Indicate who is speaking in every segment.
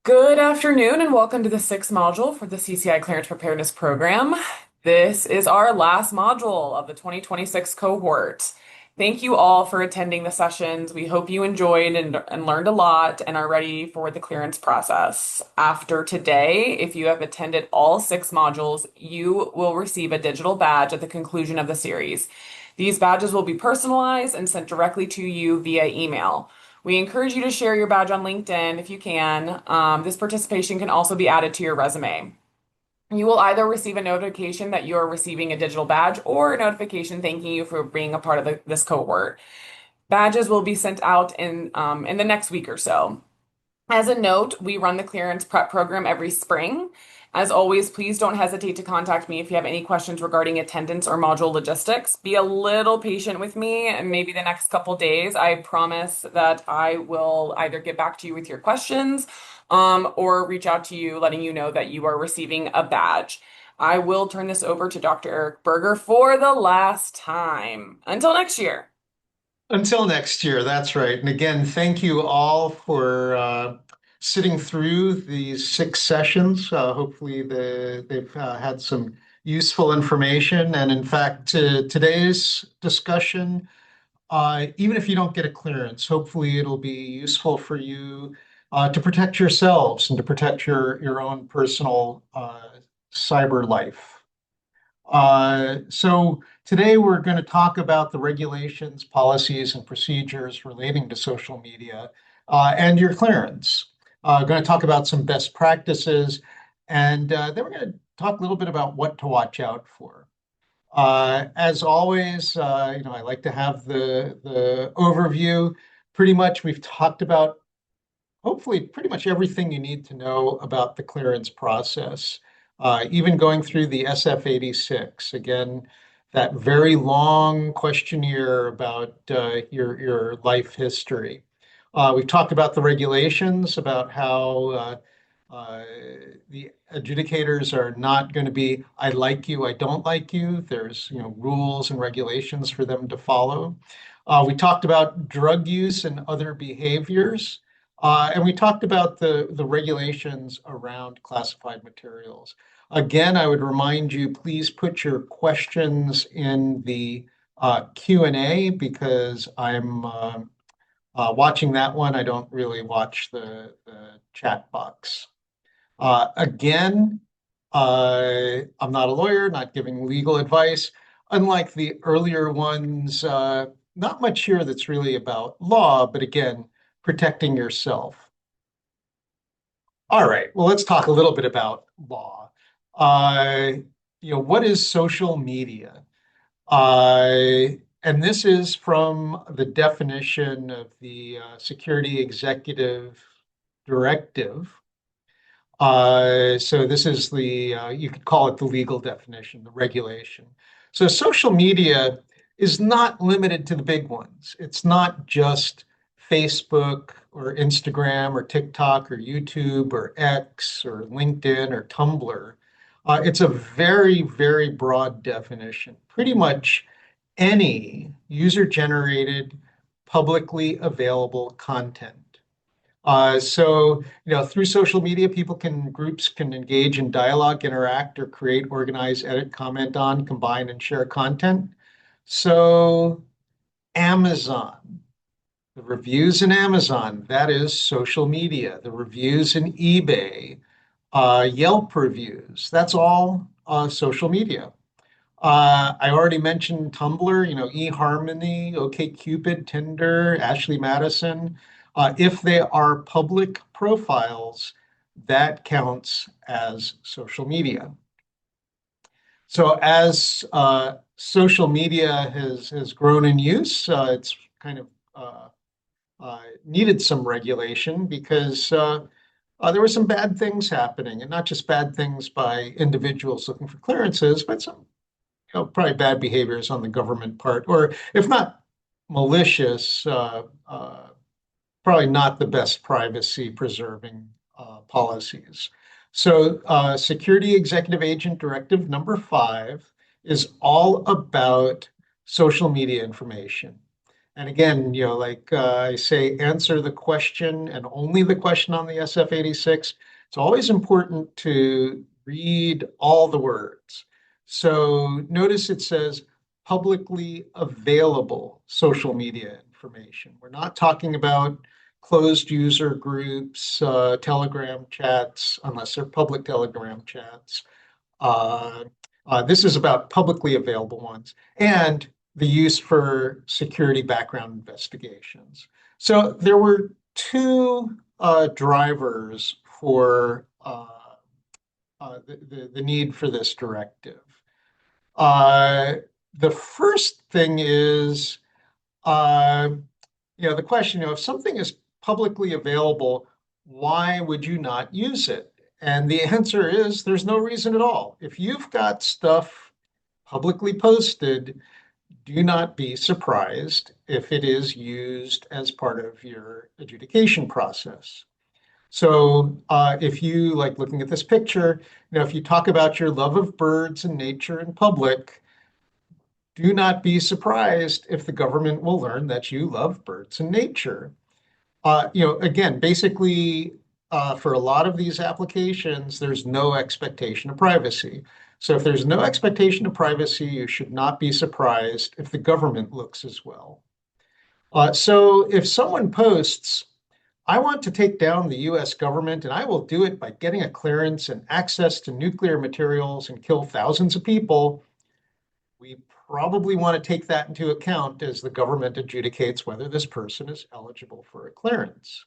Speaker 1: Good afternoon and welcome to the sixth module for the CCI Clearance Preparedness Program. This is our last module of the 2026 cohort. Thank you all for attending the sessions. We hope you enjoyed and learned a lot and are ready for the clearance process. After today, if you have attended all six modules, you will receive a digital badge at the conclusion of the series. These badges will be personalized and sent directly to you via email. We encourage you to share your badge on LinkedIn if you can. This participation can also be added to your resume. You will either receive a notification that you are receiving a digital badge or a notification thanking you for being a part of this cohort. Badges will be sent out in the next week or so. As a note, we run the clearance prep program every spring. As always, please don't hesitate to contact me if you have any questions regarding attendance or module logistics. Be a little patient with me and maybe the next couple days. I promise that I will either get back to you with your questions, or reach out to you letting you know that you are receiving a badge. I will turn this over to Dr. Eric Berger for the last time. Until next year.
Speaker 2: Until next year, that's right. And again, thank you all for sitting through these six sessions. Hopefully, they've had some useful information. And in fact, today's discussion, even if you don't get a clearance, hopefully it'll be useful for you to protect yourselves and to protect your own personal cyber life. So today we're going to talk about the regulations, policies, and procedures relating to social media and your clearance. Going to talk about some best practices, and then we're going to talk a little bit about what to watch out for. As always, I like to have the overview. Pretty much, we've talked about hopefully pretty much everything you need to know about the clearance process, even going through the SF-86. Again, that very long questionnaire about your life history. We've talked about the regulations, about how the adjudicators are not going to be, I like you, I don't like you. There's rules and regulations for them to follow. We talked about drug use and other behaviors. And we talked about the regulations around classified materials. Again, I would remind you, please put your questions in the Q&A because I'm watching that one. I don't really watch the chat box. Again, I'm not a lawyer, not giving legal advice. Unlike the earlier ones, not much here that's really about law, but again, protecting yourself. All right, well, let's talk a little bit about law. What is social media? And this is from the definition of the Security Executive Directive. So this is you could call it the legal definition, the regulation. So social media is not limited to the big ones. It's not just Facebook or Instagram or TikTok or YouTube or X or LinkedIn or Tumblr. It's a very, very broad definition. Pretty much any user-generated, publicly available content. Through social media, groups can engage in dialogue, interact, or create, organize, edit, comment on, combine, and share content. So Amazon, the reviews in Amazon, that is social media. The reviews in eBay, Yelp reviews, that's all social media. I already mentioned Tumblr, eHarmony, OkCupid, Tinder, Ashley Madison. If they are public profiles, that counts as social media. So as social media has grown in use, it's kind of needed some regulation because there were some bad things happening, and not just bad things by individuals looking for clearances, but some probably bad behaviors on the government part, or if not malicious, probably not the best privacy preserving policies. So Security Executive Agent Directive number 5 is all about social media information. And again, like I say, answer the question and only the question on the SF-86. It's always important to read all the words. So notice it says publicly available social media information. We're not talking about closed user groups, Telegram chats, unless they're public Telegram chats. Uh, this is about publicly available ones and the use for security background investigations. So there were two drivers for the need for this directive. Uh, the first thing is, uh, the question, if something is publicly available, why would you not use it? And the answer is there's no reason at all. If you've got stuff publicly posted, do not be surprised if it is used as part of your adjudication process. So if you like looking at this picture, if you talk about your love of birds and nature in public, do not be surprised if the government will learn that you love birds and nature. Again, basically, for a lot of these applications, there's no expectation of privacy. So if there's no expectation of privacy, you should not be surprised if the government looks as well. So if someone posts, I want to take down the US government and I will do it by getting a clearance and access to nuclear materials and kill thousands of people, we probably want to take that into account as the government adjudicates whether this person is eligible for a clearance.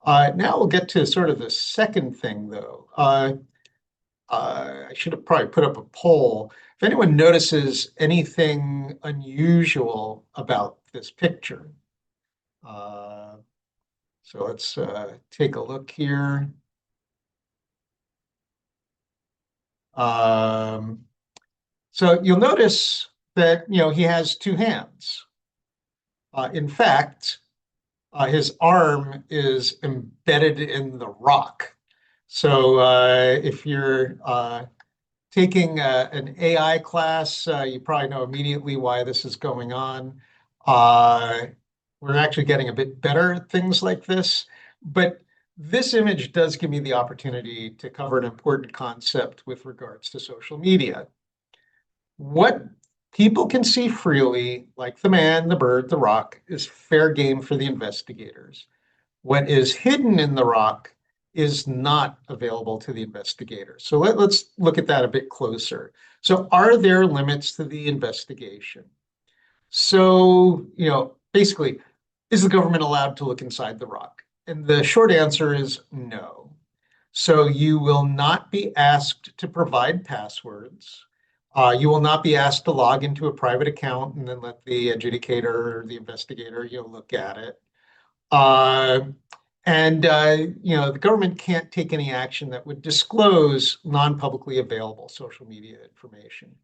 Speaker 2: Now we'll get to sort of the second thing, though. I should have probably put up a poll. If anyone notices anything unusual about this picture. Uh, so let's take a look here. Um, so you'll notice that, he has two hands. In fact, his arm is embedded in the rock. So if you're taking an AI class, you probably know immediately why this is going on. Uh, we're actually getting a bit better at things like this, but this image does give me the opportunity to cover an important concept with regards to social media. What people can see freely, like the man, the bird, the rock, is fair game for the investigators. What is hidden in the rock is not available to the investigator. So let's look at that a bit closer. So are there limits to the investigation? So, basically, is the government allowed to look inside the rock? And the short answer is no. So you will not be asked to provide passwords. You will not be asked to log into a private account and then let the adjudicator or the investigator, look at it. Uh, the government can't take any action that would disclose non-publicly available social media information.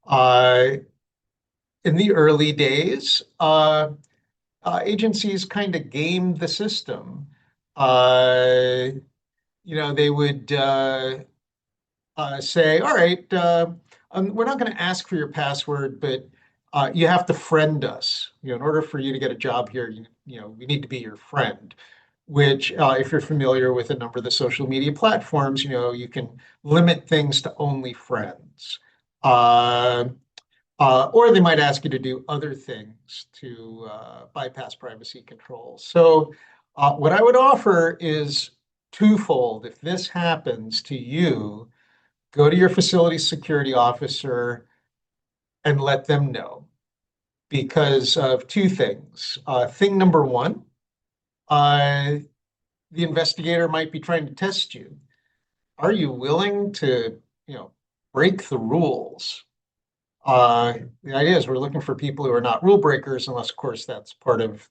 Speaker 2: Uh, in the early days, agencies kind of gamed the system. Uh, they would say, all right, we're not going to ask for your password, but you have to friend us. In order for you to get a job here, we need to be your friend. Which, if you're familiar with a number of the social media platforms, you can limit things to only friends. Or they might ask you to do other things to bypass privacy controls. So what I would offer is twofold. If this happens to you, go to your facility security officer and let them know because of two things. Thing number one, the investigator might be trying to test you. Are you willing to, break the rules? The idea is we're looking for people who are not rule breakers, unless, of course, that's part of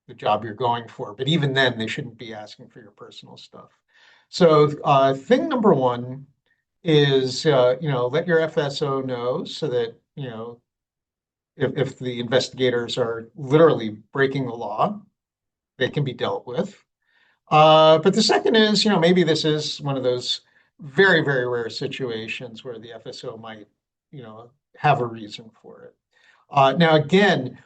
Speaker 2: the job you're going for. But even then, they shouldn't be asking for your personal stuff. So thing number one is, let your FSO know so that, if the investigators are literally breaking the law, they can be dealt with. But the second is, maybe this is one of those very, very rare situations where the FSO might, have a reason for it. Now, again,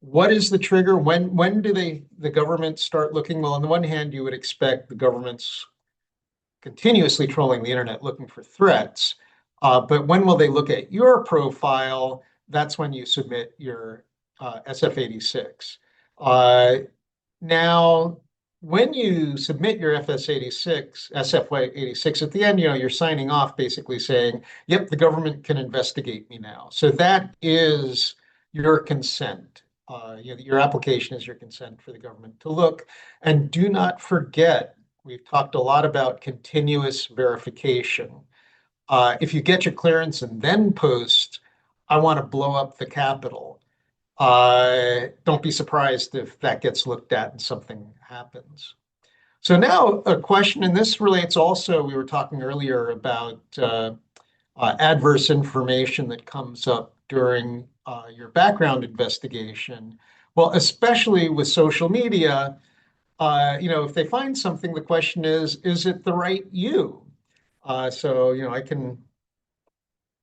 Speaker 2: what is the trigger? When do the government start looking? Well, on the one hand, you would expect the government's continuously trolling the internet looking for threats. But when will they look at your profile? That's when you submit your SF-86. Uh, Now, when you submit your FS-86, SF-86, at the end, you're signing off basically saying, yep, the government can investigate me now. So that is your consent. Your application is your consent for the government to look. And do not forget, we've talked a lot about continuous verification. If you get your clearance and then post, I want to blow up the Capitol, don't be surprised if that gets looked at and something happens. So now a question, and this relates also, we were talking earlier about adverse information that comes up during your background investigation. Well, especially with social media, if they find something, the question is it the right you? I can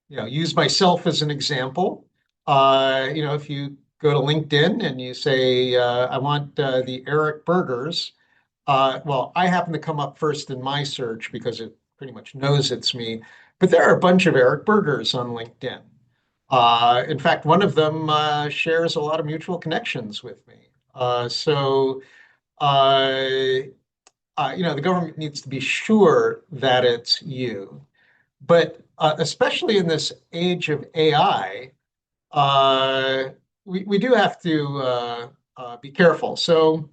Speaker 2: use myself as an example. If you go to LinkedIn and you say, I want the Eric Burgers, well, I happen to come up first in my search because it pretty much knows it's me. But there are a bunch of Eric Burgers on LinkedIn. In fact, one of them shares a lot of mutual connections with me. Uh, the government needs to be sure that it's you. But especially in this age of AI, uh, we do have to be careful. So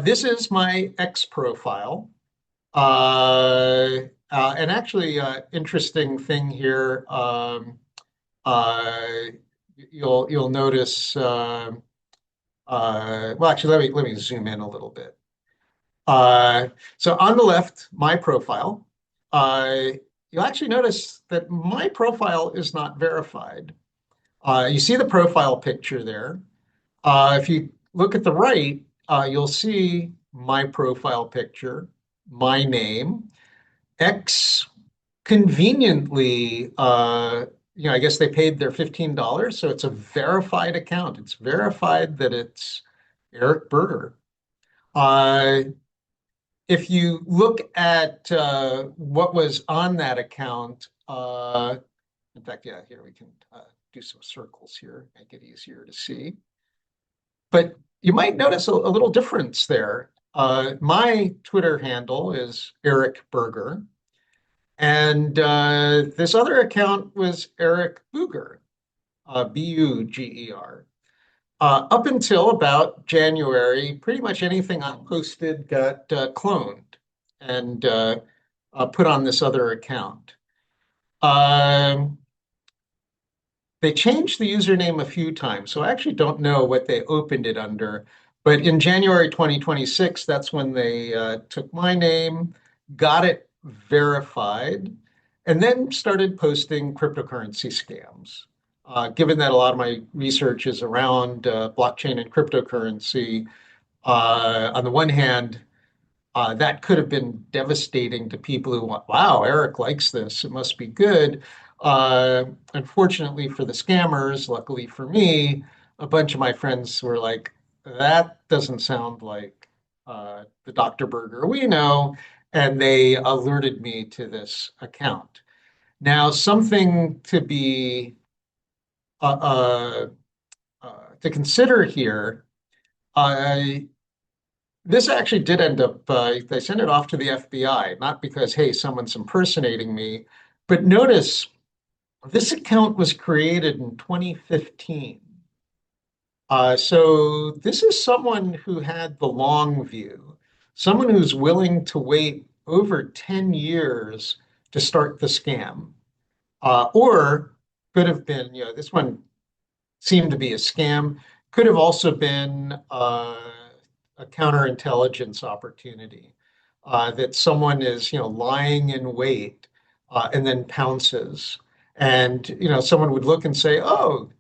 Speaker 2: this is my X profile. And actually, interesting thing here, uh, you'll notice. Well, actually, let me zoom in a little bit. Uh, so on the left, my profile, uh, you'll actually notice that my profile is not verified. You see the profile picture there. If you look at the right, you'll see my profile picture, my name. X conveniently, I guess they paid their $15, so it's a verified account. It's verified that it's Eric Berger. Uh, if you look at what was on that account, in fact, yeah, here we can do some circles here, make it easier to see. But you might notice a little difference there. My Twitter handle is Eric Berger, and this other account was Eric Buger, Buger. Up until about January, pretty much anything I posted got cloned and put on this other account. Um, they changed the username a few times, so I actually don't know what they opened it under. But in January 2026, that's when they took my name, got it verified, and then started posting cryptocurrency scams. Given that a lot of my research is around blockchain and cryptocurrency, on the one hand, that could have been devastating to people who want, wow, Eric likes this. It must be good. Unfortunately for the scammers, luckily for me, a bunch of my friends were like, that doesn't sound like the Dr. Berger we know. And they alerted me to this account. Now, something uh, uh, to consider here. Uh, This actually did end up, they sent it off to the FBI, not because, hey, someone's impersonating me, but notice this account was created in 2015. So this is someone who had the long view, someone who's willing to wait over 10 years to start the scam. Or could have been, this one seemed to be a scam. Could have also been a counterintelligence opportunity that someone is, lying in wait and then pounces. And, someone would look and say, oh,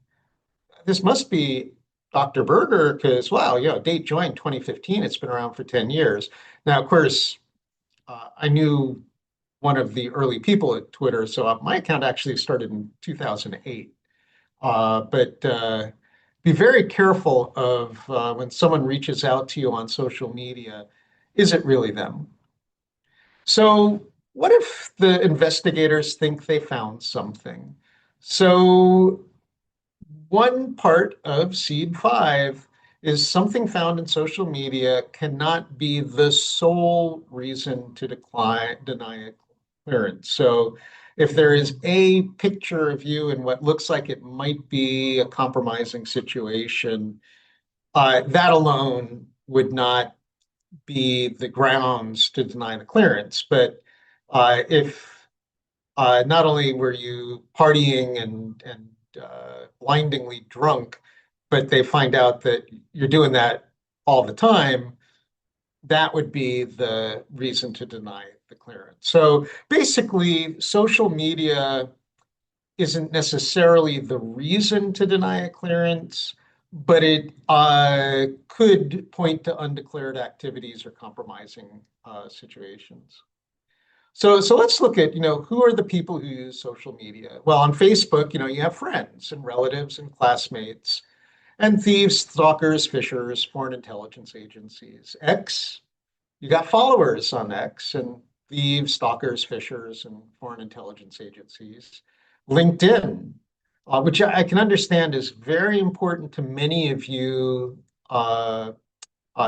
Speaker 2: this must be Dr. Berger because, wow, date joined 2015. It's been around for 10 years. Now, of course, I knew one of the early people at Twitter. So my account actually started in 2008. But be very careful of when someone reaches out to you on social media, is it really them? So, what if the investigators think they found something? So, one part of seed five is something found in social media cannot be the sole reason to deny a clearance. So if there is a picture of you in what looks like it might be a compromising situation, that alone would not be the grounds to deny the clearance. But if not only were you partying and blindingly drunk, but they find out that you're doing that all the time, that would be the reason to deny the clearance. So basically, social media isn't necessarily the reason to deny a clearance, but it could point to undeclared activities or compromising situations. So let's look at, who are the people who use social media? Well, on Facebook, you have friends and relatives and classmates and thieves, stalkers, fishers, foreign intelligence agencies. X, you got followers on X and thieves, stalkers, fishers, and foreign intelligence agencies. LinkedIn, which I can understand is very important to many of you uh,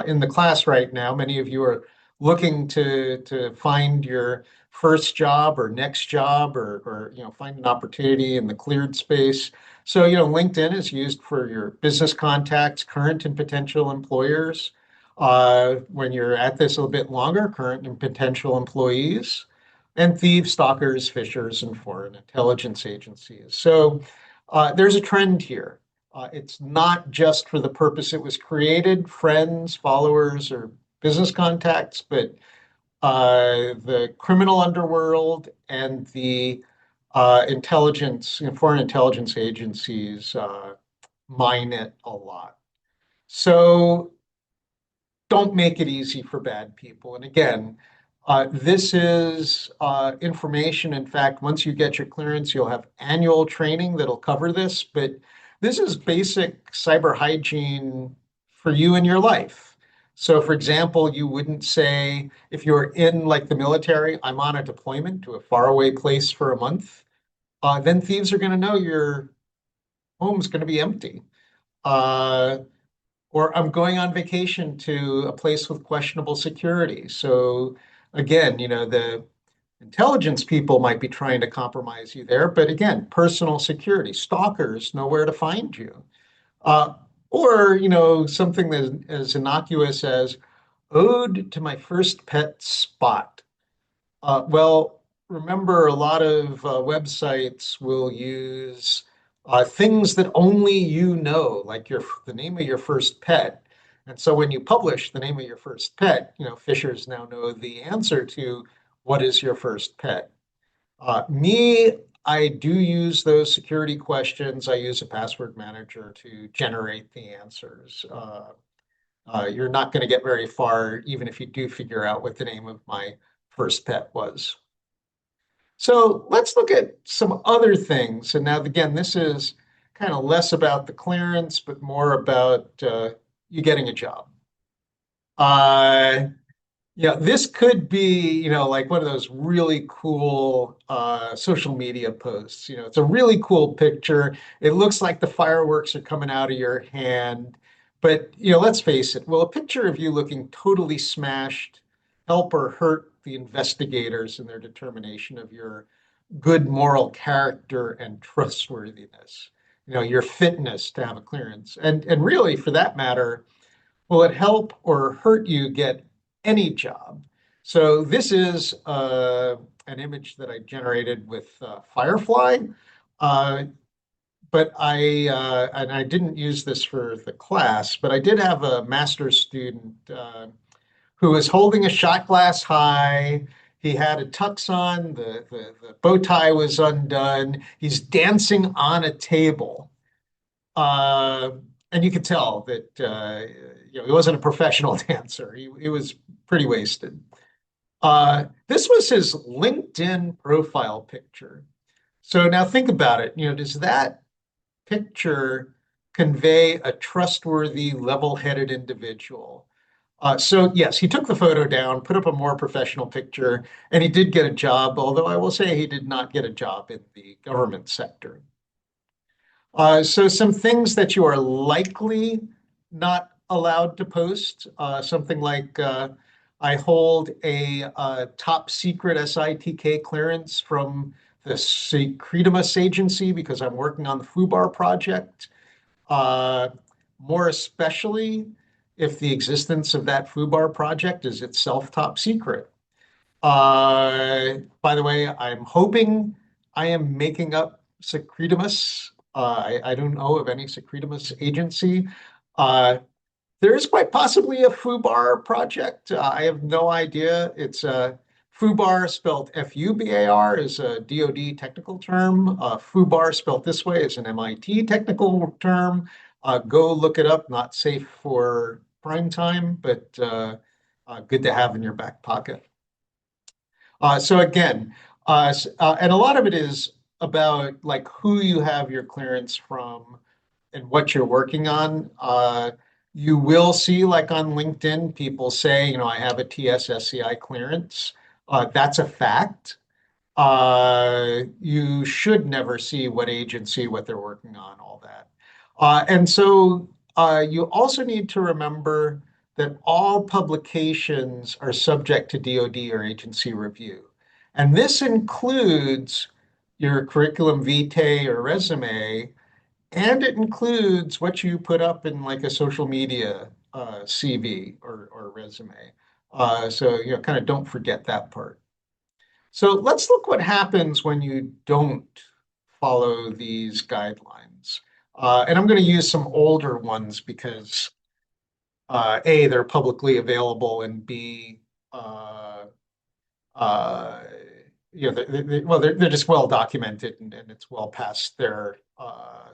Speaker 2: in the class right now. Many of you are looking to find your first job or next job or find an opportunity in the cleared space. So LinkedIn is used for your business contacts, current and potential employers. When you're at this a little bit longer, current and potential employees, and thieves, stalkers, fishers, and foreign intelligence agencies. So there's a trend here. It's not just for the purpose it was created, friends, followers, or business contacts, but the criminal underworld and the intelligence, foreign intelligence agencies mine it a lot. So don't make it easy for bad people. And again, this is information. In fact, once you get your clearance, you'll have annual training that'll cover this. But this is basic cyber hygiene for you in your life. So, for example, you wouldn't say, if you're in like the military, I'm on a deployment to a faraway place for a month, then thieves are going to know your home's going to be empty. Uh, or I'm going on vacation to a place with questionable security. So again, the intelligence people might be trying to compromise you there, but again, personal security, stalkers know where to find you. Uh, or, something that as innocuous as ode to my first pet Spot. Well, remember, a lot of websites will use things that only you know, like the name of your first pet. And so when you publish the name of your first pet, fishers now know the answer to what is your first pet. Me, I do use those security questions. I use a password manager to generate the answers. You're not going to get very far, even if you do figure out what the name of my first pet was. So let's look at some other things. And now, again, this is kind of less about the clearance, but more about you getting a job. Uh, yeah, this could be, like one of those really cool social media posts. It's a really cool picture. It looks like the fireworks are coming out of your hand. But, let's face it, will a picture of you looking totally smashed help or hurt the investigators in their determination of your good moral character and trustworthiness, your fitness to have a clearance? And really, for that matter, will it help or hurt you get any job? So this is an image that I generated with Firefly, uh, but I didn't use this for the class, but I did have a master's student who was holding a shot glass high. He had a tux on, the bow tie was undone. He's dancing on a table. Uh, and you could tell that he wasn't a professional dancer. He was pretty wasted. This was his LinkedIn profile picture. So now think about it. Does that picture convey a trustworthy, level-headed individual. So yes, he took the photo down, put up a more professional picture, and he did get a job, although I will say he did not get a job in the government sector. So some things that you are likely not allowed to post, something like I hold a top secret SITK clearance from the Secretimus agency because I'm working on the FUBAR project. Uh, More especially if the existence of that FUBAR project is itself top secret. By the way, I'm hoping I am making up Secretimus. I don't know of any Secretimus agency. Uh, there is quite possibly a FUBAR project. I have no idea. It's FUBAR spelled Fubar is a DoD technical term. FUBAR spelled this way is an MIT technical term. Go look it up. Not safe for prime time, but good to have in your back pocket. So again, and a lot of it is about like who you have your clearance from and what you're working on. You will see like on LinkedIn, people say, I have a TSSCI clearance. That's a fact. You should never see what agency, what they're working on, all that. And so you also need to remember that all publications are subject to DoD or agency review. And this includes your curriculum vitae or resume, and it includes what you put up in like a social media CV or resume. So, kind of don't forget that part. So let's look what happens when you don't follow these guidelines. And I'm going to use some older ones because A, they're publicly available, and B, uh, uh, well, they're just well documented and it's well past their uh,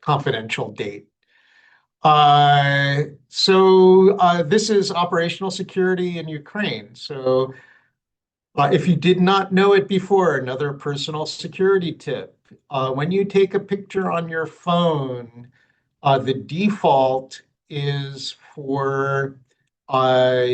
Speaker 2: confidential date. This is operational security in Ukraine. So if you did not know it before, another personal security tip. When you take a picture on your phone, the default is for uh,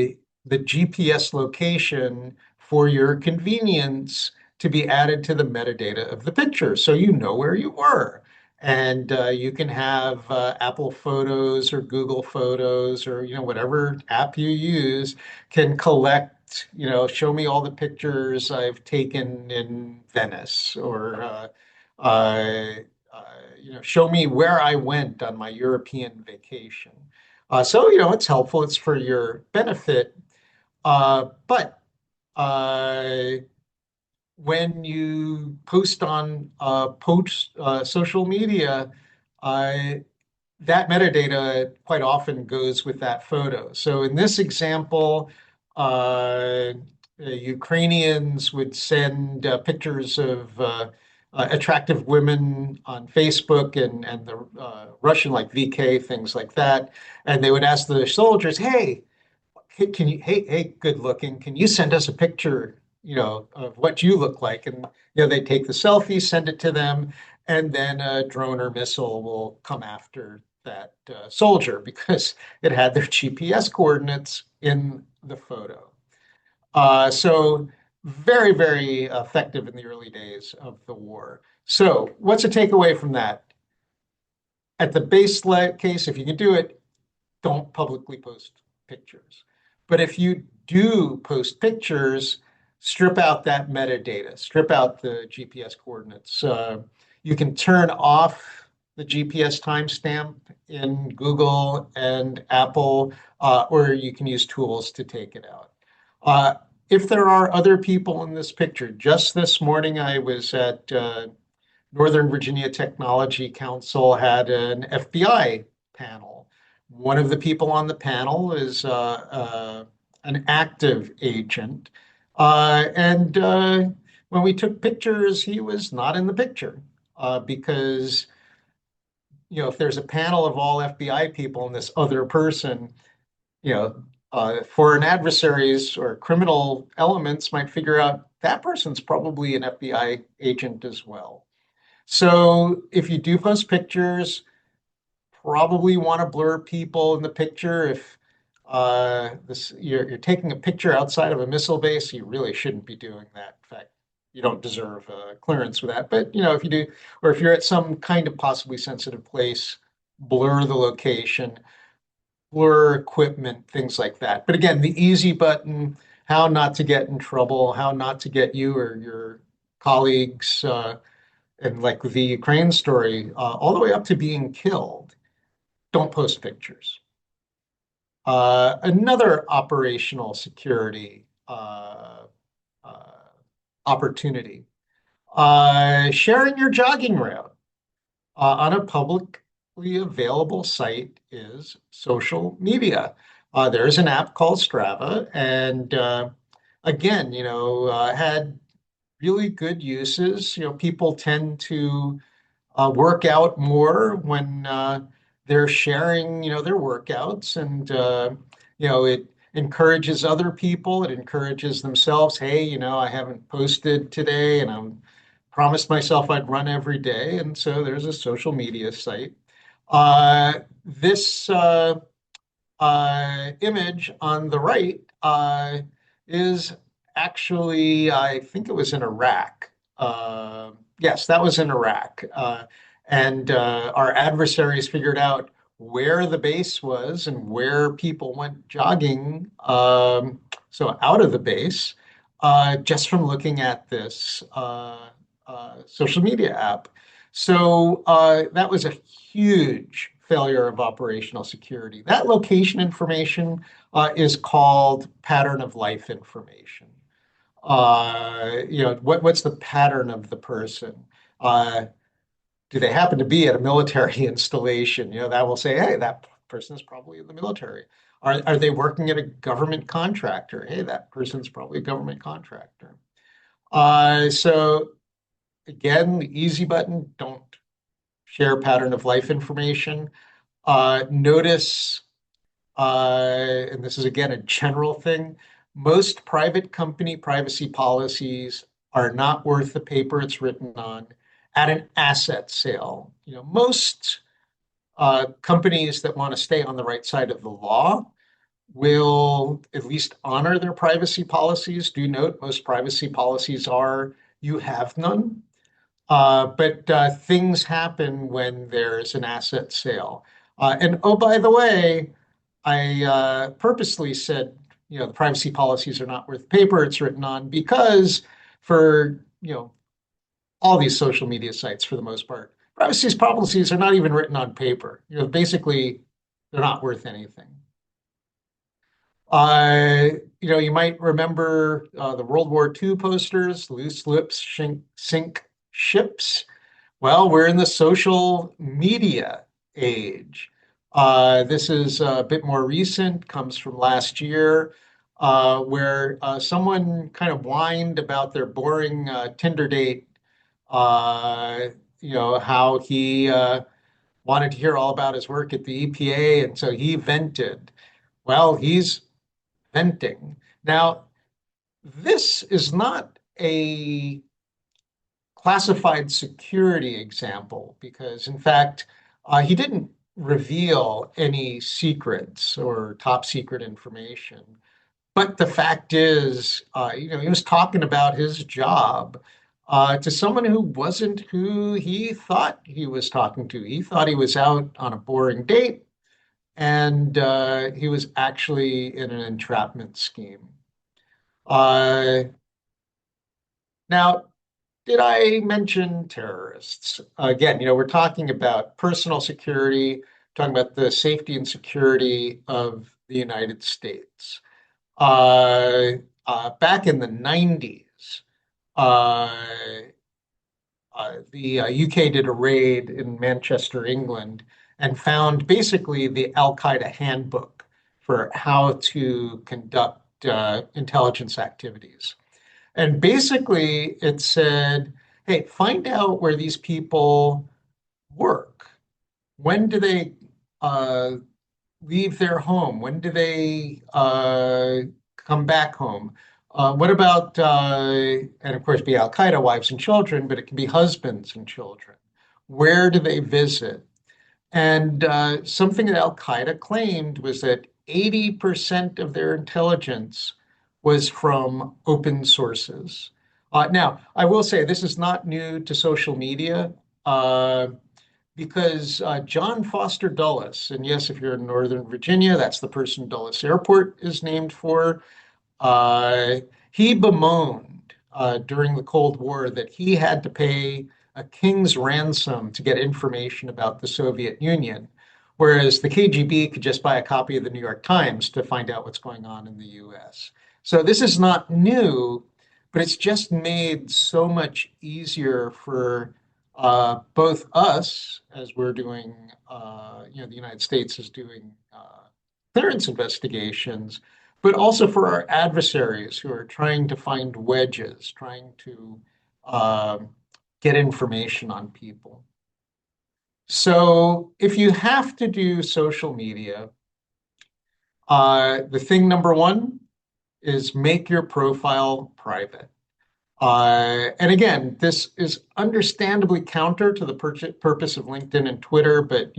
Speaker 2: the GPS location for your convenience to be added to the metadata of the picture so you know where you were. And you can have Apple Photos or Google Photos or whatever app you use can collect, show me all the pictures I've taken in Venice or uh, uh, show me where I went on my European vacation. It's helpful. It's for your benefit. But uh, when you post on social media, uh, that metadata quite often goes with that photo. So in this example, Ukrainians would send pictures of attractive women on Facebook and the Russian like VK, things like that. And they would ask the soldiers, hey, good looking, can you send us a picture, of what you look like? And, they take the selfie, send it to them, and then a drone or missile will come after that soldier because it had their GPS coordinates in the photo. So very, very effective in the early days of the war. So what's a takeaway from that? At the base case, if you can do it, don't publicly post pictures. But if you do post pictures, strip out that metadata, strip out the GPS coordinates. You can turn off the GPS timestamp in Google and Apple, or you can use tools to take it out. If there are other people in this picture, just this morning I was at Northern Virginia Technology Council had an FBI panel. One of the people on the panel is an active agent. And when we took pictures, he was not in the picture because, if there's a panel of all FBI people and this other person, foreign adversaries or criminal elements might figure out that person's probably an FBI agent as well. So if you do post pictures, probably want to blur people in the picture. If you're taking a picture outside of a missile base, you really shouldn't be doing that. In fact, you don't deserve clearance for that. But if you do, or if you're at some kind of possibly sensitive place, blur the location, blur equipment, things like that. But again, the easy button, how not to get in trouble, how not to get you or your colleagues, and like the Ukraine story, all the way up to being killed. Don't post pictures. Another operational security uh, opportunity, sharing your jogging route on a publicly available site is social media. There's an app called Strava, and again, had really good uses. People tend to work out more when they're sharing, their workouts, and it encourages other people. It encourages themselves. Hey, I haven't posted today, and I'm promised myself I'd run every day, and so there's a social media site. This image on the right is actually, I think it was in Iraq. Yes, that was in Iraq. And our adversaries figured out where the base was and where people went jogging, so out of the base, just from looking at this social media app. So that was a huge failure of operational security. That location information is called pattern of life information. What's the pattern of the person? Uh, do they happen to be at a military installation? That will say, hey, that person is probably in the military. Are they working at a government contractor? Hey, that person's probably a government contractor. So again, the easy button, don't share pattern of life information. Notice, and this is again a general thing, most private company privacy policies are not worth the paper it's written on at an asset sale. Most companies that want to stay on the right side of the law will at least honor their privacy policies. Do note most privacy policies are you have none. But things happen when there's an asset sale. And oh, by the way, I purposely said, the privacy policies are not worth the paper it's written on because for, all these social media sites for the most part, privacy policies are not even written on paper. Basically, they're not worth anything. You might remember the World War II posters, loose lips sink ships. Well, we're in the social media age. This is a bit more recent, comes from last year, where someone kind of whined about their boring Tinder date, uh, how he wanted to hear all about his work at the EPA, and so he vented. Well, he's venting. Now, this is not a classified security example because, in fact, he didn't reveal any secrets or top secret information. But the fact is, he was talking about his job to someone who wasn't who he thought he was talking to. He thought he was out on a boring date, and he was actually in an entrapment scheme. Uh, Now, did I mention terrorists? Again, we're talking about personal security, talking about the safety and security of the United States. Uh, Back in the 90s, uh, the UK did a raid in Manchester, England, and found basically the Al Qaeda handbook for how to conduct intelligence activities. And basically, it said, hey, find out where these people work. When do they uh, leave their home? When do they come back home? What about, and of course, be Al Qaeda wives and children, but it can be husbands and children. Where do they visit? And something that Al Qaeda claimed was that 80% of their intelligence was from open sources. Now, I will say this is not new to social media uh, because John Foster Dulles, and yes, if you're in Northern Virginia, that's the person Dulles Airport is named for. Uh, he bemoaned during the Cold War that he had to pay a king's ransom to get information about the Soviet Union, whereas the KGB could just buy a copy of the New York Times to find out what's going on in the US. So this is not new, but it's just made so much easier for both us, as we're doing, the United States is doing clearance investigations, but also for our adversaries who are trying to find wedges, trying to um, get information on people. So if you have to do social media, the thing number one is make your profile private. And again, this is understandably counter to the purpose of LinkedIn and Twitter, but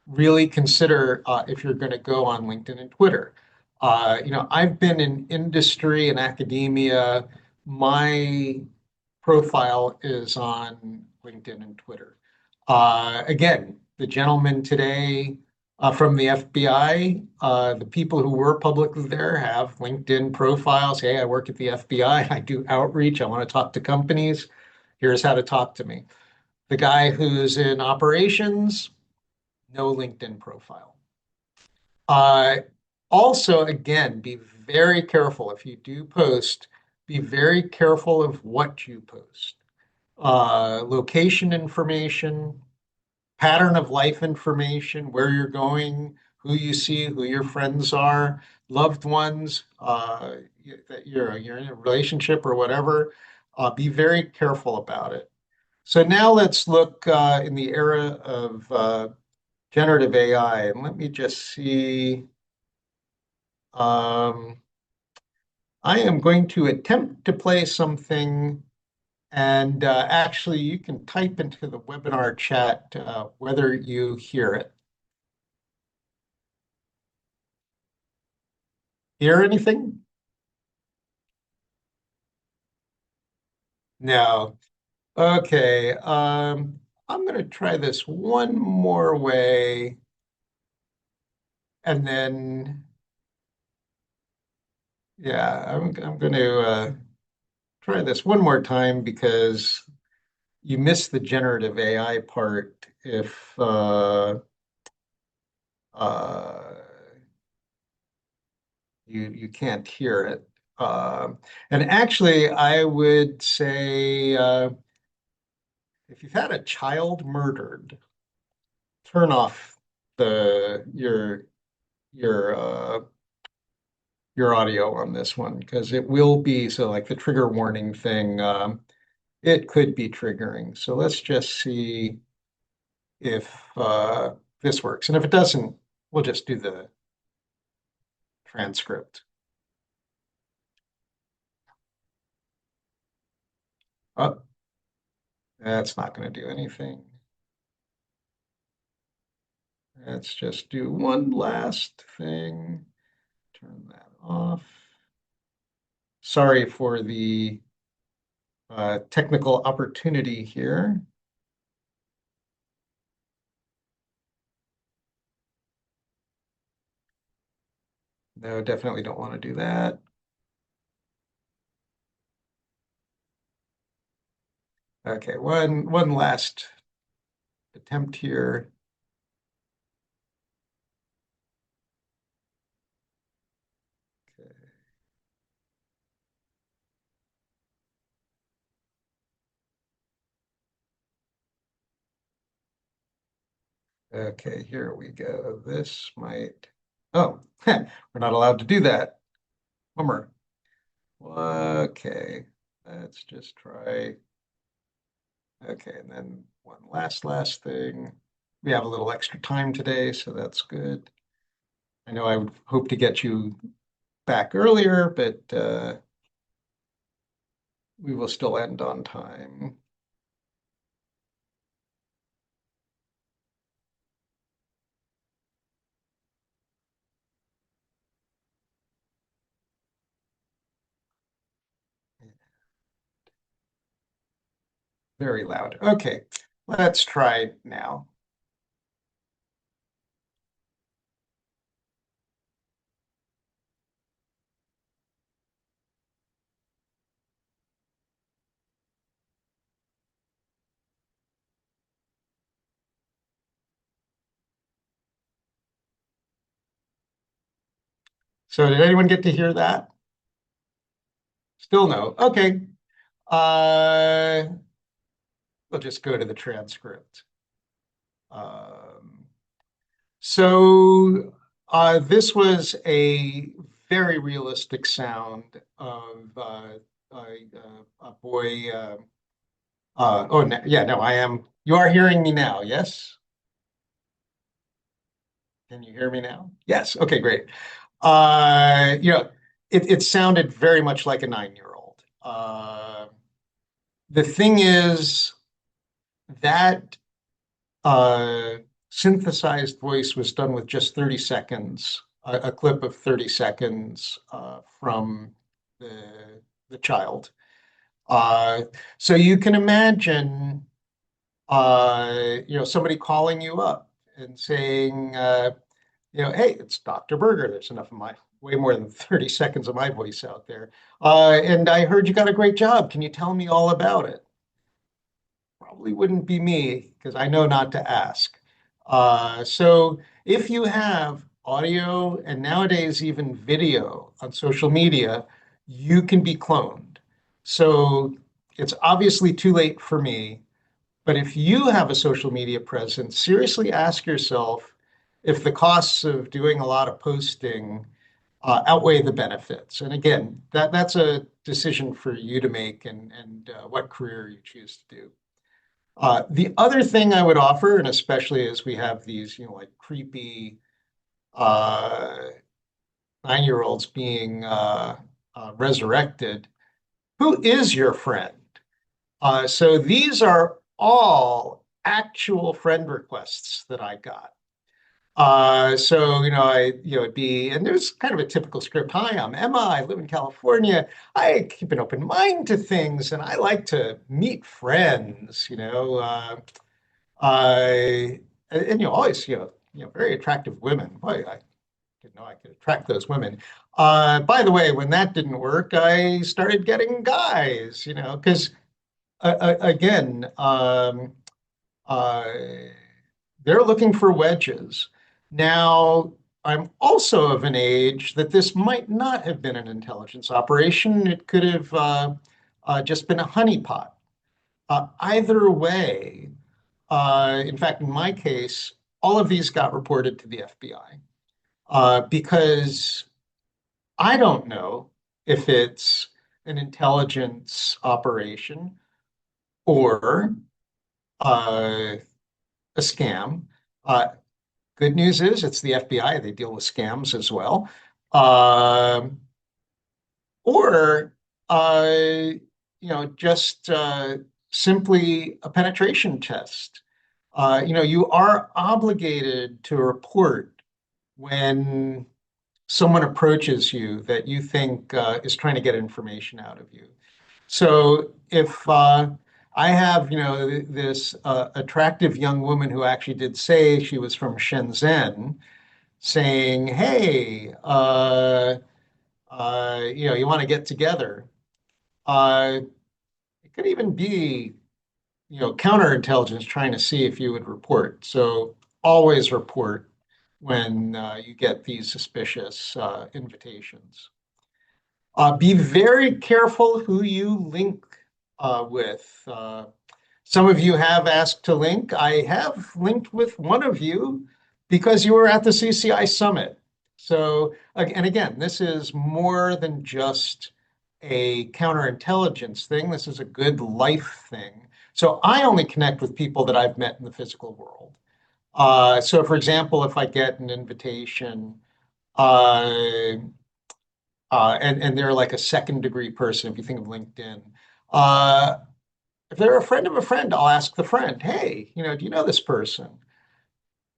Speaker 2: really consider if you're going to go on LinkedIn and Twitter. I've been in industry and academia. My profile is on LinkedIn and Twitter. Again, the gentleman today from the FBI, the people who were publicly there have LinkedIn profiles. Hey, I work at the FBI. I do outreach. I want to talk to companies. Here's how to talk to me. The guy who's in operations, no LinkedIn profile. Uh, Also, again, be very careful if you do post, be very careful of what you post. Location information, pattern of life information, where you're going, who you see, who your friends are, loved ones, that you're in a relationship or whatever. Be very careful about it. So now let's look in the era of generative AI, and let me just see. Um, I am going to attempt to play something, and actually, you can type into the webinar chat whether you hear it. Hear anything? No. Okay. I'm going to try this one more way, and then, yeah, I'm going to try this one more time because you missed the generative AI part if uh, you can't hear it. And actually, I would say if you've had a child murdered, turn off the your audio on this one because it will be so like the trigger warning thing. It could be triggering. So let's just see if this works, and if it doesn't, we'll just do the transcript. Oh, that's not going to do anything. Let's just do one last thing. Turn that off. Sorry for the technical opportunity here. No, definitely don't want to do that. Okay, one last attempt here. Okay, here we go. This might. Oh, we're not allowed to do that. Bummer. Okay, let's just try. Okay, and then one last thing. We have a little extra time today, so that's good. I know I would hope to get you back earlier, but we will still end on time. very loud. Okay, let's try now. So did anyone get to hear that? Still no. Okay. Uh, we'll just go to the transcript. Um, this was a very realistic sound of a boy. Oh, no, yeah, no, I am. You are hearing me now, yes? Can you hear me now? Yes. Okay, great. You know, it sounded very much like a 9-year-old. The thing is that uh, synthesized voice was done with just 30 seconds, a clip of 30 seconds from the child. Uh, so you can imagine, somebody calling you up and saying, hey, it's Dr. Berger. There's enough of my, way more than 30 seconds of my voice out there. And I heard you got a great job. Can you tell me all about it? Probably wouldn't be me because I know not to ask. So if you have audio and nowadays even video on social media, you can be cloned. So it's obviously too late for me, but if you have a social media presence, seriously ask yourself if the costs of doing a lot of posting outweigh the benefits. And again, that's a decision for you to make and what career you choose to do. The other thing I would offer, and especially as we have these, like creepy uh, 9-year-olds being resurrected, who is your friend? So these are all actual friend requests that I got. It'd be, and there's kind of a typical script. Hi, I'm Emma. I live in California. I keep an open mind to things, and I like to meet friends. I always, very attractive women. Boy, I didn't know I could attract those women. By the way, when that didn't work, I started getting guys. Because again, uh, they're looking for wedges. Now, I'm also of an age that this might not have been an intelligence operation. It could have just been a honeypot. Either way, in fact, in my case, all of these got reported to the FBI because I don't know if it's an intelligence operation or uh, a scam. Uh, Good news is it's the FBI. They deal with scams as well. Um, or, just simply a penetration test. You are obligated to report when someone approaches you that you think is trying to get information out of you. So if I have, this attractive young woman who actually did say she was from Shenzhen, saying, "Hey, you want to get together?" Uh, it could even be, counterintelligence trying to see if you would report. So always report when you get these suspicious invitations. Be very careful who you link with. Some of you have asked to link. I have linked with one of you because you were at the CCI summit. So, and again, this is more than just a counterintelligence thing. This is a good life thing. So I only connect with people that I've met in the physical world. So for example, if I get an invitation, uh, and they're like a second degree person, if you think of LinkedIn, uh, if they're a friend of a friend, I'll ask the friend, hey, do you know this person?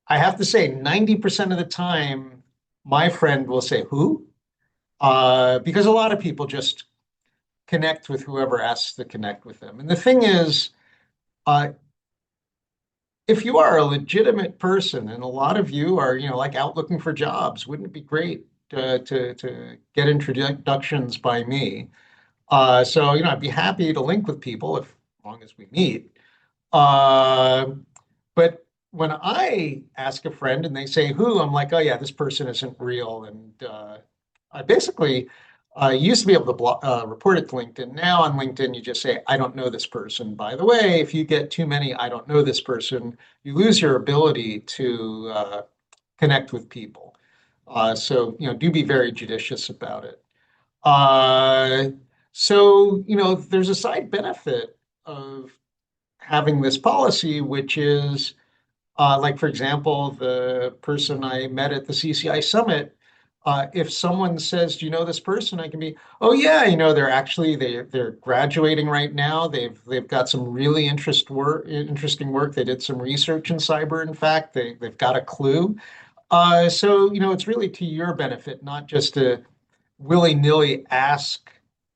Speaker 2: I have to say, 90% of the time, my friend will say, who? Because a lot of people just connect with whoever asks to connect with them. And the thing is, Uh, if you are a legitimate person, and a lot of you are, like out looking for jobs, wouldn't it be great to get introductions by me? So, I'd be happy to link with people if, as long as we meet. Uh, but when I ask a friend and they say who, I'm like, oh yeah, this person isn't real. And I basically used to be able to report it to LinkedIn. Now on LinkedIn, you just say, I don't know this person. By the way, if you get too many, I don't know this person, you lose your ability to connect with people. So, do be very judicious about it. Uh, so, there's a side benefit of having this policy, which is like, for example, the person I met at the CCI summit. If someone says, "Do you know this person?" I can be, "Oh yeah, they're graduating right now. They've got some really interesting work. They did some research in cyber. In fact, they've got a clue." So it's really to your benefit, not just to willy-nilly ask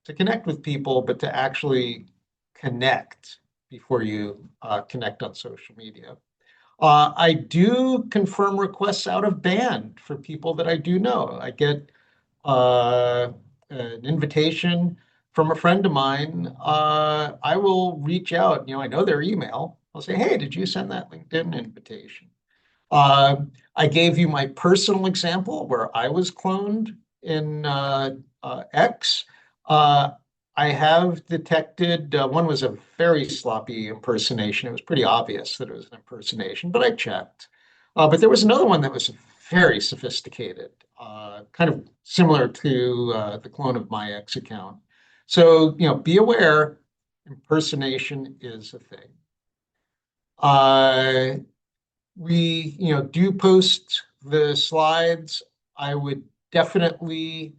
Speaker 2: to connect with people, but to actually connect before you connect on social media. I do confirm requests out of band for people that I do know. I get an invitation from a friend of mine. I will reach out. I know their email. I'll say, "Hey, did you send that LinkedIn invitation?" Uh, I gave you my personal example where I was cloned in X. Uh, I have detected one was a very sloppy impersonation. It was pretty obvious that it was an impersonation, but I checked. But there was another one that was very sophisticated, kind of similar to the clone of my X account. So, be aware, impersonation is a thing. Uh, we, do post the slides. I would definitely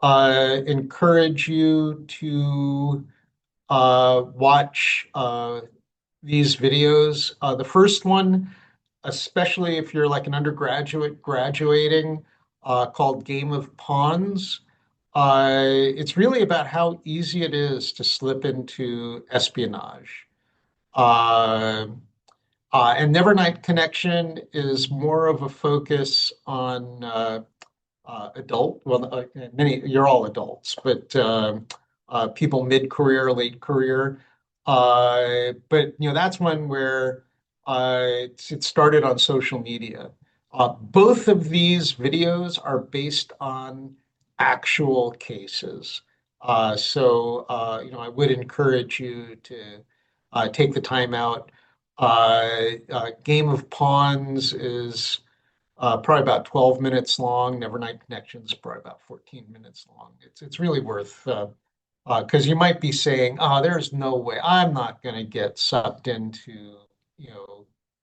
Speaker 2: encourage you to watch these videos. The first one, especially if you're like an undergraduate graduating, called Game of Pawns. It's really about how easy it is to slip into espionage. Uh, and Nevernight Connection is more of a focus on adult, well, you're all adults, but people mid-career, late career. But that's one where it started on social media. Both of these videos are based on actual cases. I would encourage you to take the time out. Game of Pawns is probably about 12 minutes long. Nevernight Connections probably about 14 minutes long. It's really worth because you might be saying, "Oh, there's no way I'm not going to get sucked into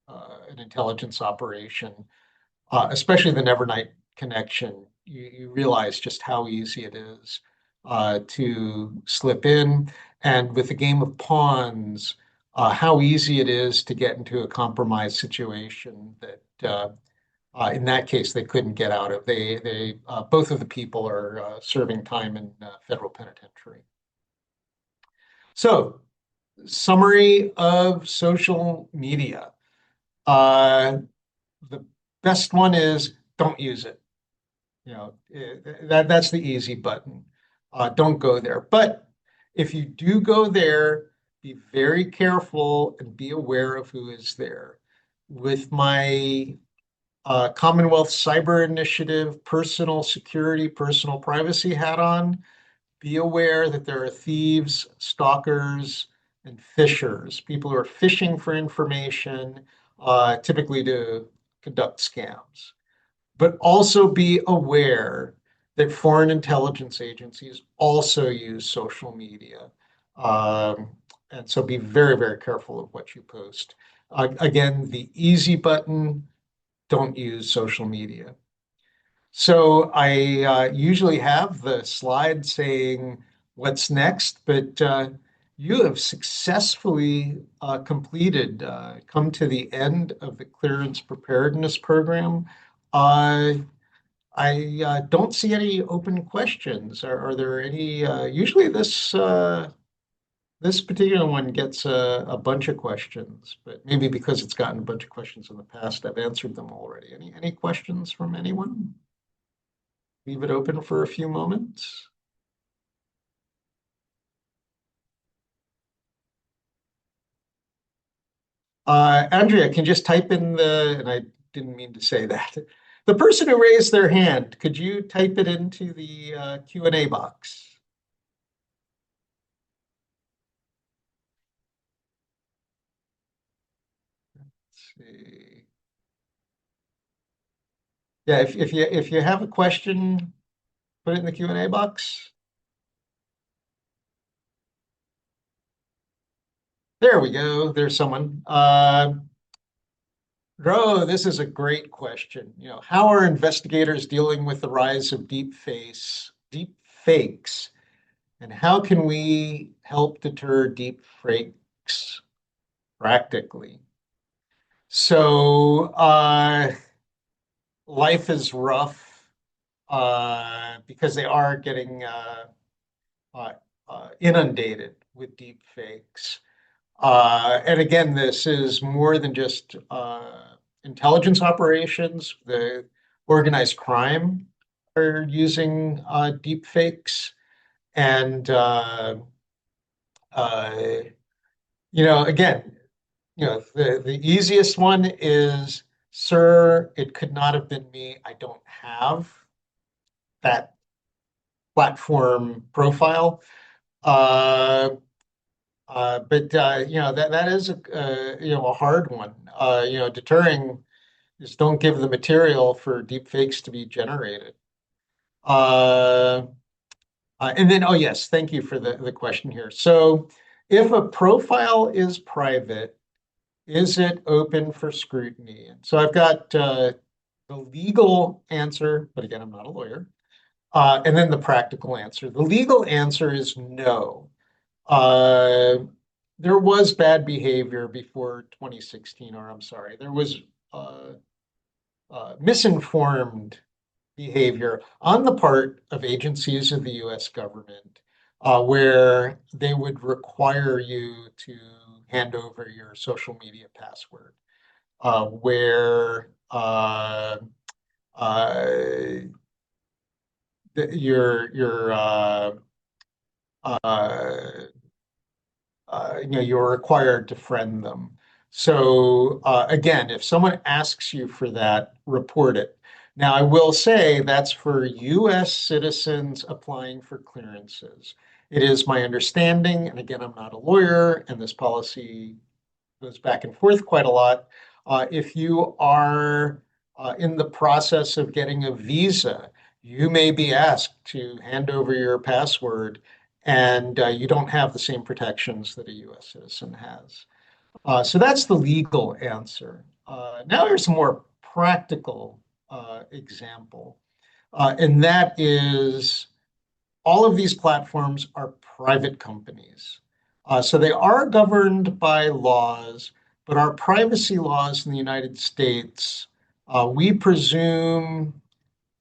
Speaker 2: an intelligence operation," especially the Nevernight Connection. You realize just how easy it is to slip in, and with the Game of Pawns, how easy it is to get into a compromised situation that in that case, they couldn't get out of. Both of the people are serving time in federal penitentiary. So, summary of social media. Uh, the best one is don't use it. That's the easy button. Don't go there. But if you do go there, be very careful and be aware of who is there. With my Commonwealth Cyber Initiative, personal security, personal privacy hat on, be aware that there are thieves, stalkers, and phishers, people who are fishing for information, typically to conduct scams. But also be aware that foreign intelligence agencies also use social media. Um, and so be very, very careful of what you post. Again, the easy button, don't use social media. So I usually have the slide saying what's next, but you have successfully completed, come to the end of the clearance preparedness program. Uh, I don't see any open questions. Are there any? Usually this This particular one gets a bunch of questions, but maybe because it's gotten a bunch of questions in the past, I've answered them already. Any questions from anyone? Leave it open for a few moments. Andrea, can you just type in and I didn't mean to say that. The person who raised their hand, could you type it into the Q&A box? Let's see. Yeah, if you have a question, put it in the Q&A box. There we go. There's someone. Ro, this is a great question. How are investigators dealing with the rise of deep fakes, and how can we help deter deep fakes practically? So, life is rough because they are getting uh, inundated with deep fakes. And again, this is more than just intelligence operations. The organized crime are using deep fakes. And, uh, again, the easiest one is, sir, it could not have been me. I don't have that platform profile. Uh, but that is a hard one. Deterring is don't give the material for deep fakes to be generated. Uh, and then, oh yes, thank you for the question here. So, if a profile is private, is it open for scrutiny? And so I've got the legal answer, but again, I'm not a lawyer, and then the practical answer. The legal answer is no. Uh, there was bad behavior before 2016, or I'm sorry, there was uh, misinformed behavior on the part of agencies of the US government, where they would require you to hand over your social media password, where uh, your uh, you're required to friend them. So again, if someone asks you for that, report it. Now, I will say that's for US citizens applying for clearances. It is my understanding, and again, I'm not a lawyer, and this policy goes back and forth quite a lot. If you are in the process of getting a visa, you may be asked to hand over your password, and you don't have the same protections that a US citizen has. So that's the legal answer. Now here's a more practical example, and that is all of these platforms are private companies. So they are governed by laws, but our privacy laws in the United States, we presume,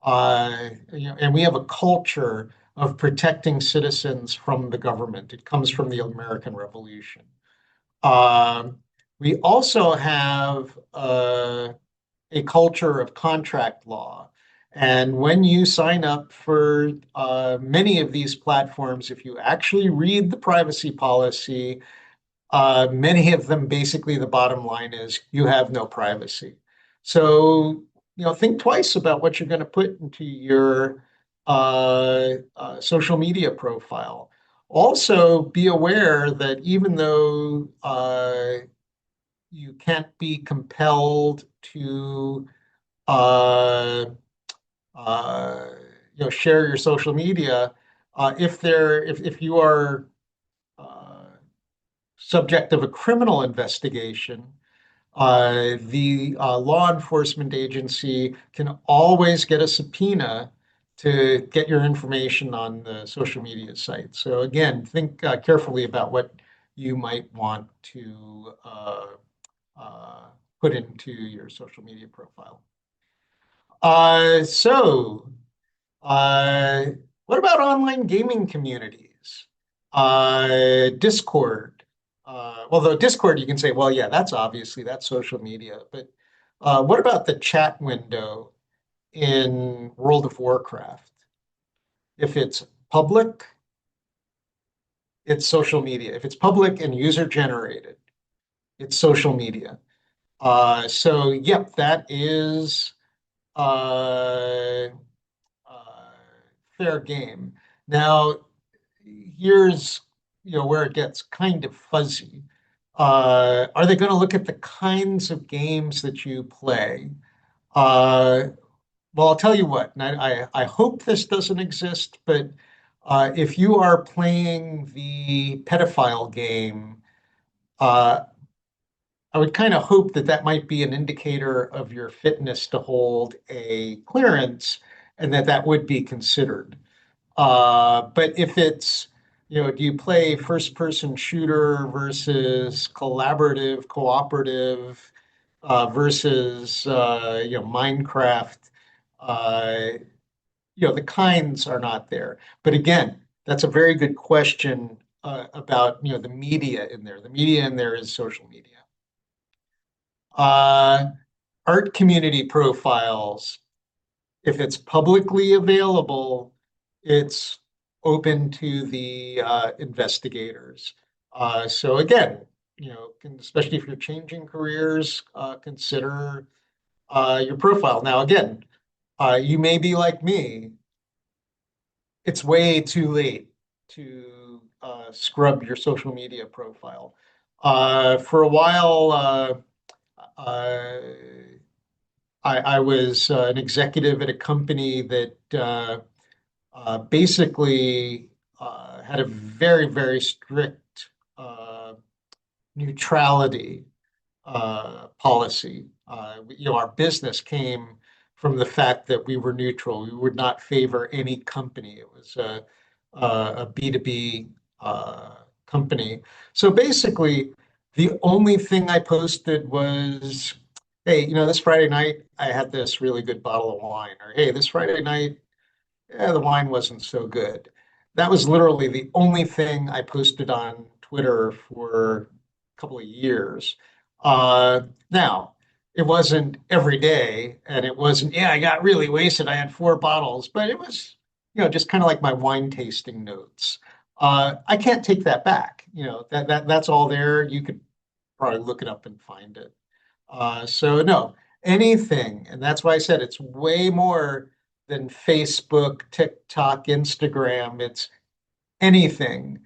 Speaker 2: and we have a culture of protecting citizens from the government. It comes from the American Revolution. Um, we also have a culture of contract law. And when you sign up for many of these platforms, if you actually read the privacy policy, many of them basically the bottom line is you have no privacy. So, think twice about what you're going to put into your social media profile. Also, be aware that even though you can't be compelled to uh, uh, share your social media. If you are subject of a criminal investigation, the law enforcement agency can always get a subpoena to get your information on the social media site. So again, think carefully about what you might want to uh, put into your social media profile. So, uh, what about online gaming communities? Discord. Although Discord, you can say, well, yeah, that's social media. But what about the chat window in World of Warcraft? If it's public, it's social media. If it's public and user generated, it's social media. Yep, that is uh, uh, fair game. Now, here's where it gets kind of fuzzy. Are they going to look at the kinds of games that you play? Uh, well, I'll tell you what, and I hope this doesn't exist, but if you are playing the pedophile game, uh, I would kind of hope that that might be an indicator of your fitness to hold a clearance and that that would be considered. But if it's, do you play first person shooter versus collaborative, cooperative versus, Minecraft? Uh, the kinds are not there. But again, that's a very good question about, the media in there. The media in there is social media. Uh, Art community profiles, if it's publicly available, it's open to the investigators. So again, especially if you're changing careers, consider your profile. Now, again, you may be like me. It's way too late to scrub your social media profile. For a while, uh, I was an executive at a company that basically had a very, very strict neutrality policy. Our business came from the fact that we were neutral. We would not favor any company. It was a B2B company. So basically, the only thing I posted was, hey, this Friday night I had this really good bottle of wine, or hey, this Friday night the wine wasn't so good. That was literally the only thing I posted on Twitter for a couple of years. Now, it wasn't every day, and it wasn't, yeah, I got really wasted. I had 4 bottles, but it was, just kind of like my wine tasting notes. I can't take that back. That's all there. You could probably look it up and find it. So no, anything, and that's why I said it's way more than Facebook, TikTok, Instagram. It's anything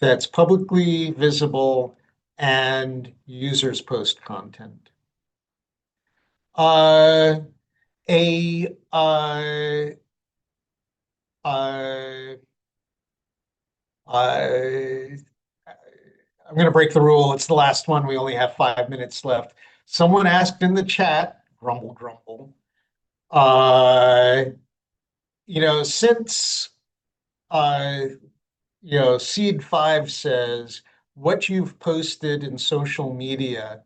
Speaker 2: that's publicly visible and users post content. Uh, a uh, uh, I'm going to break the rule. It's the last one. We only have 5 minutes left. Someone asked in the chat, grumble, grumble. Uh, since uh, Seed 5 says what you've posted in social media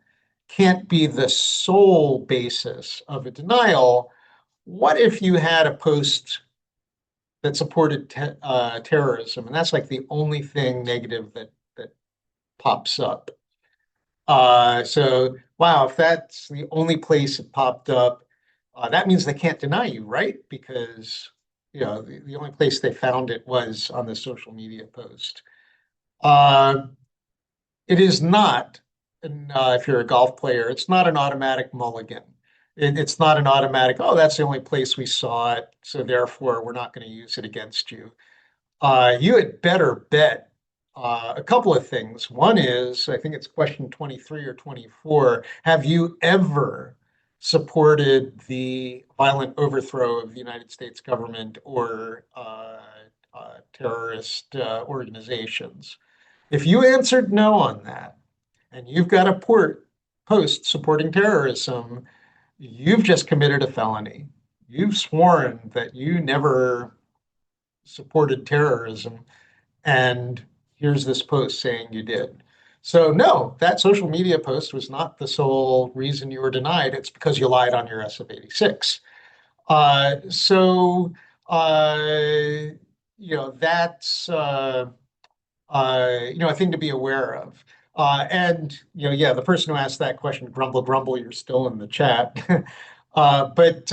Speaker 2: can't be the sole basis of a denial. What if you had a post that supported terrorism, and that's like the only thing negative that pops up? Wow, if that's the only place it popped up, that means they can't deny you, right? Because, the only place they found it was on the social media post. Uh, it is not, and, if you're a golf player, it's not an automatic mulligan. It's not an automatic, oh, that's the only place we saw it, so therefore we're not going to use it against you. You had better bet a couple of things. One is, I think it's question 23 or 24. Have you ever supported the violent overthrow of the United States government or terrorist organizations? If you answered no on that, and you've got a post supporting terrorism, you've just committed a felony. You've sworn that you never supported terrorism, and here's this post saying you did. So no, that social media post was not the sole reason you were denied. It's because you lied on your SF-86. Uh, so uh, that's a thing to be aware of. Yeah, the person who asked that question, grumble, grumble, you're still in the chat. But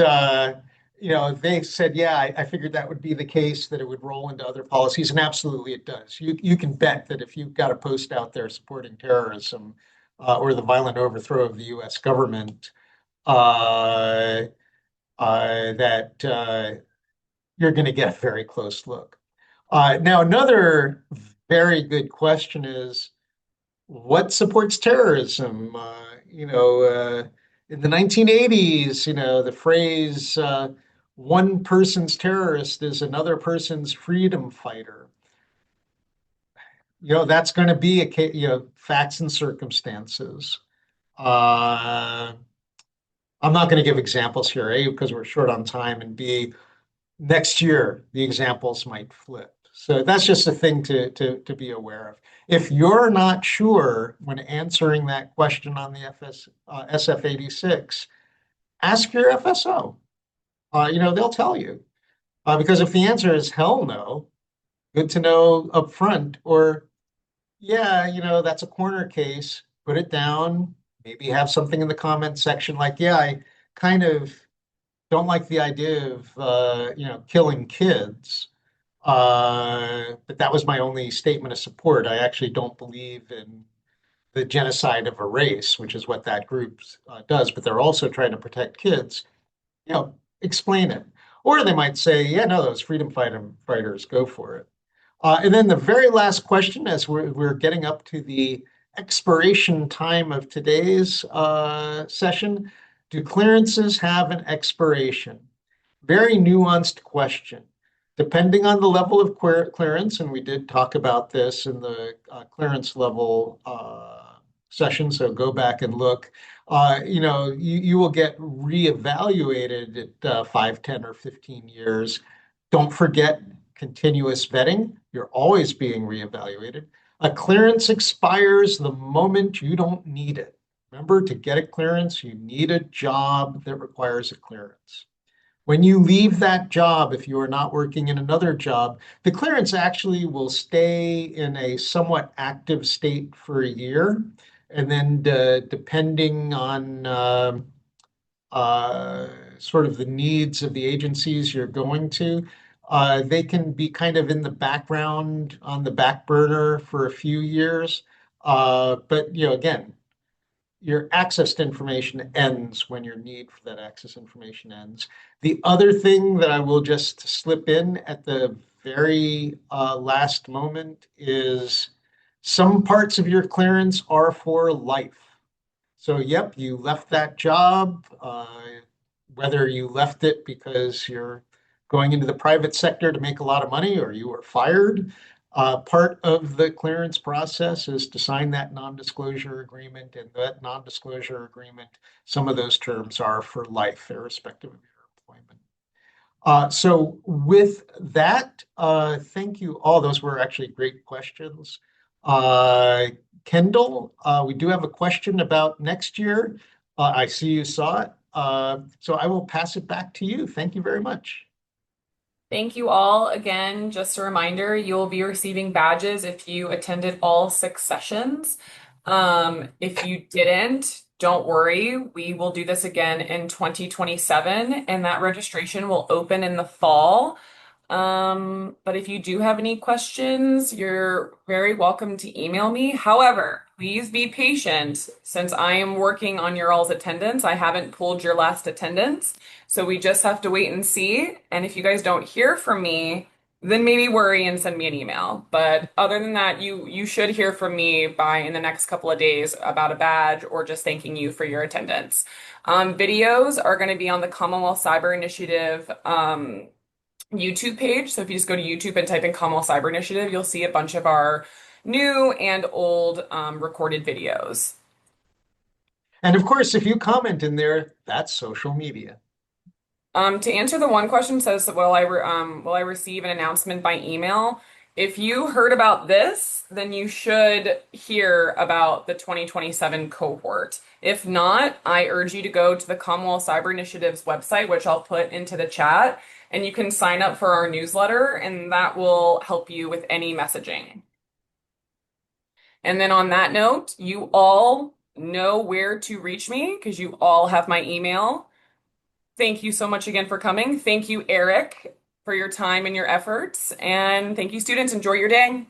Speaker 2: they said, yeah, I figured that would be the case, that it would roll into other policies, and absolutely it does. You can bet that if you've got a post out there supporting terrorism or the violent overthrow of the U.S. government, uh, that you're going to get a very close look. Now, another very good question is what supports terrorism? In the 1980s, the phrase one person's terrorist is another person's freedom fighter. That's going to be facts and circumstances. Uh, I'm not going to give examples here, A, because we're short on time, and B, next year the examples might flip. So that's just a thing to be aware of. If you're not sure when answering that question on the SF86, ask your FSO. They'll tell you. Because if the answer is hell no, good to know up front, or yeah, that's a corner case, put it down, maybe have something in the comment section like, yeah, I kind of don't like the idea of killing kids. But that was my only statement of support. I actually don't believe in the genocide of a race, which is what that group does. But they're also trying to protect kids. Explain it. Or they might say, yeah, no, those freedom fighters, go for it. And then the very last question, as we're getting up to the expiration time of today's session, do clearances have an expiration? Very nuanced question. Depending on the level of clearance, and we did talk about this in the clearance level session, so go back and look. You will get reevaluated at 5, 10, or 15 years. Don't forget continuous vetting. You're always being reevaluated. A clearance expires the moment you don't need it. Remember, to get a clearance, you need a job that requires a clearance. When you leave that job, if you are not working in another job, the clearance actually will stay in a somewhat active state for a year. And then depending on sort of the needs of the agencies you're going to, they can be kind of in the background on the back burner for a few years. But again, your access to information ends when your need for that access information ends. The other thing that I will just slip in at the very last moment is some parts of your clearance are for life. So, yep, you left that job, whether you left it because you're going into the private sector to make a lot of money or you were fired. Part of the clearance process is to sign that non-disclosure agreement, and that non-disclosure agreement, some of those terms are for life, irrespective of your employment. So with that, thank you all. Those were actually great questions. Kendall, we do have a question about next year. I see you saw it. So I will pass it back to you. Thank you very much.
Speaker 1: Thank you all. Again, just a reminder, you'll be receiving badges if you attended all 6 sessions. If you didn't, don't worry. We will do this again in 2027, and that registration will open in the fall. But if you do have any questions, you're very welcome to email me. However, please be patient since I am working on your all's attendance. I haven't pulled your last attendance, so we just have to wait and see. And if you guys don't hear from me, then maybe worry and send me an email. But other than that, you should hear from me by in the next couple of days about a badge or just thanking you for your attendance. Videos are going to be on the Commonwealth Cyber Initiative YouTube page. So if you just go to YouTube and type in Commonwealth Cyber Initiative, you'll see a bunch of our new and old recorded videos.
Speaker 2: And of course, if you comment in there, that's social media.
Speaker 1: To answer the one question says that will I receive an announcement by email? If you heard about this, then you should hear about the 2027 cohort. If not, I urge you to go to the Commonwealth Cyber Initiative's website, which I'll put into the chat, and you can sign up for our newsletter, and that will help you with any messaging. And then on that note, you all know where to reach me because you all have my email. Thank you so much again for coming. Thank you, Eric, for your time and your efforts. And thank you, students. Enjoy your day.